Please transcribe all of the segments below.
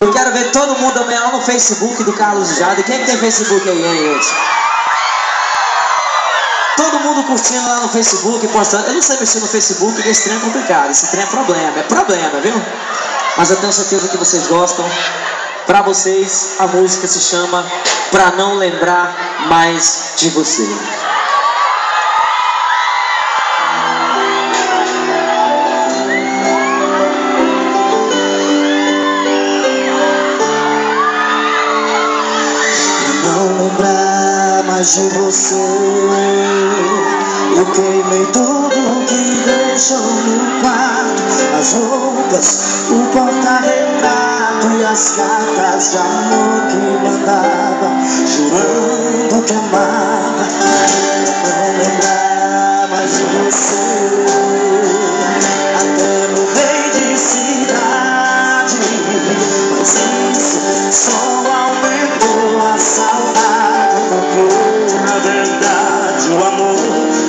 Eu quero ver todo mundo amanhã lá no Facebook do Carlos Jade. Quem é que tem Facebook aí, hein, gente? Todo mundo curtindo lá no Facebook, postando. Eu não sei mexer no Facebook, porque esse trem é complicado. Esse trem é problema, viu? Mas eu tenho certeza que vocês gostam. Pra vocês, a música se chama Pra Não Lembrar Mais de Você. De você, eu queimei tudo que deixou no quarto, as roupas, o porta-retrato e as cartas de amor que mandava, jurando que amava. Não lembrar mais de você, até mudei de cidade, mas isso só aumentou a saudade. Na verdade o amor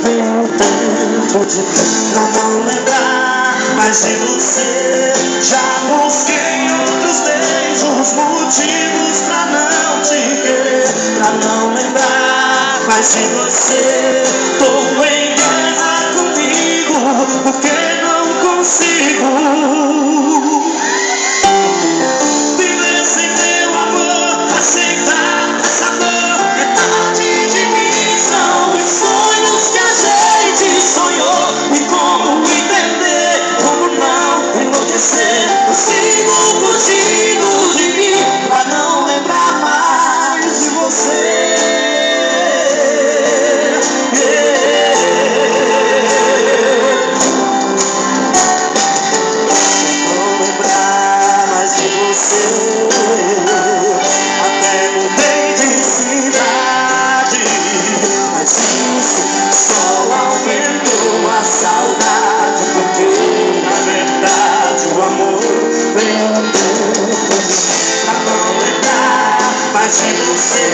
veio dentro de mim. Pra não lembrar mais de você, já busquei outros beijos, motivos pra não te querer. Pra não lembrar mais de você, tô em guerra comigo, porque não consigo viver sem teu amor, aceitar essa dor. Eu sigo fugindo de mim pra não lembrar mais de você. Não lembrar mais de você. Até mudei de cidade, mas isso só aumentou a saudade, porque na verdade o amor veio dentro pra não lembrar mais de você.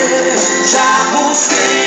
Já busquei